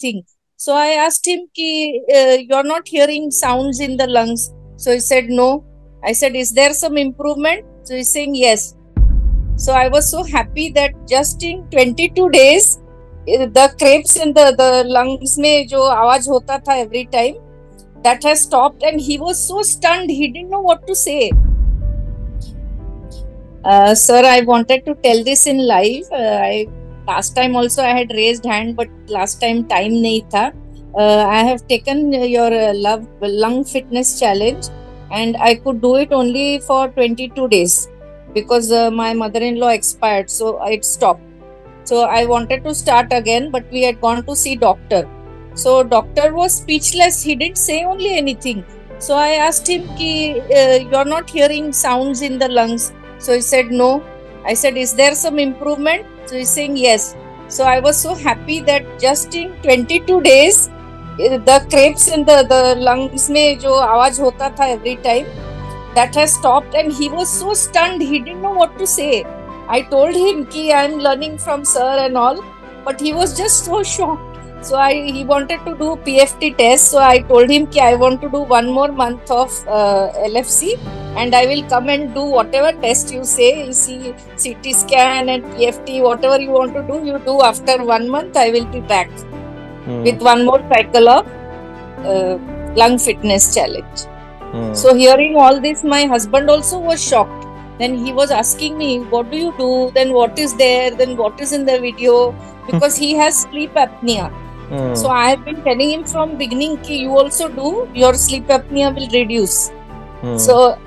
thing. So I asked him, you're not hearing sounds in the lungs. So he said, no. I said, is there some improvement? So he's saying, yes. So I was so happy that just in 22 days, the crepes in the lungs में जो आवाज होता था every time, that has stopped, and he was so stunned. He didn't know what to say. Sir, I wanted to tell this in live. Last time also I had raised hand, but last time time nahi tha. I have taken your lung fitness challenge, and I could do it only for 22 days because my mother-in-law expired, so it stopped. So I wanted to start again, but we had gone to see doctor. So doctor was speechless. He didn't say only anything. So I asked him, you're not hearing sounds in the lungs. So he said, no. I said, is there some improvement? So he's saying, yes. So I was so happy that just in 22 days, the crepes in the lungs में जो आवाज होता था every time, that has stopped, and he was so stunned. He didn't know what to say. I told him कि I'm learning from sir and all, but he was just so shocked. So he wanted to do PFT test. So I told him कि I want to do 1 more month of LFC, and I will come and do whatever test you say. You see CT scan and PFT, whatever you want to do, you do. After 1 month, I will be back with 1 more cycle of lung fitness challenge. So hearing all this, my husband also was shocked. Then he was asking me, what do you do? Then what is there? Then what is in the video? Because he has sleep apnea. So I have been telling him from beginning कि you also do, your sleep apnea will reduce. So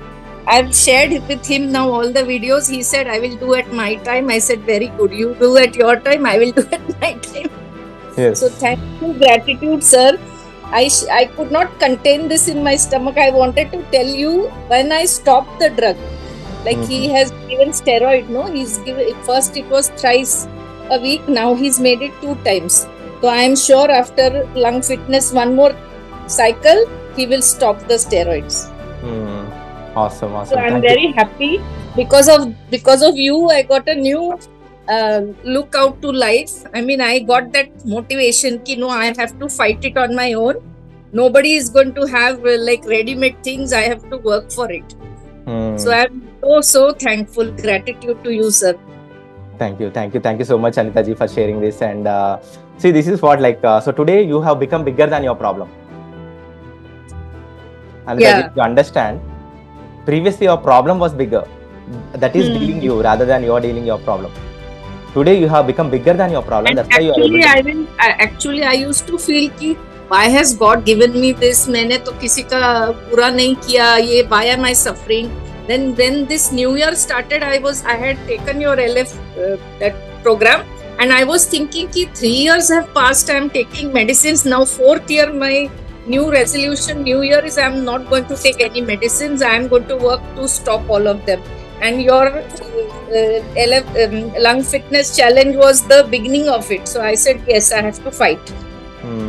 I've shared with him now all the videos. He said, I will do at my time. I said, very good. You do at your time, I will do at my time. Yes. So thank you, gratitude, sir. I could not contain this in my stomach. I wanted to tell you when I stopped the drug. Like he has given steroid, no? He's given, first it was thrice a week. Now he's made it 2 times. So I am sure after lung fitness 1 more cycle, he will stop the steroids. Awesome. So I'm very happy because of you. I got a new look out to life. I mean, I got that motivation कि no, I have to fight it on my own. Nobody is going to have like ready-made things. I have to work for it. So I'm so thankful. Gratitude to you, sir. Thank you so much, Anita ji, for sharing this. And see, this is what so today you have become bigger than your problem. And you understand, previously your problem was bigger. That is dealing you rather than you are dealing your problem. Today you have become bigger than your problem. And that's why you are able to... I used to feel कि why has God given me this? मैंने तो किसी का बुरा नहीं किया. ये why am I suffering? Then when this new year started, I had taken your LF that program, and I was thinking कि 3 years have passed. I am taking medicines now. 4th year, my new resolution, new year is I am not going to take any medicines. I am going to work to stop all of them. And your lung fitness challenge was the beginning of it. So I said, yes, I have to fight.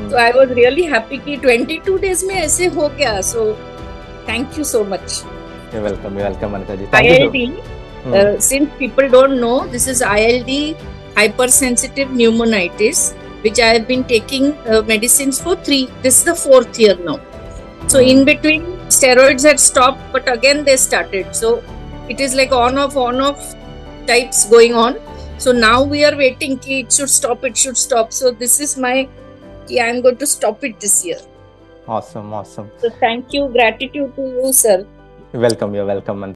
So I was really happy कि 22 days में ऐसे हो गया. So thank you so much. You're welcome, Anita ji. ILD, since people don't know, this is ILD, hypersensitive pneumonitis, which I have been taking medicines for this is the 4th year now. So in between, steroids had stopped, but again they started. So it is like on-off types going on. So now we are waiting, it should stop. So this is I am going to stop it this year. Awesome. So thank you, gratitude to you, sir. You're welcome, Anita.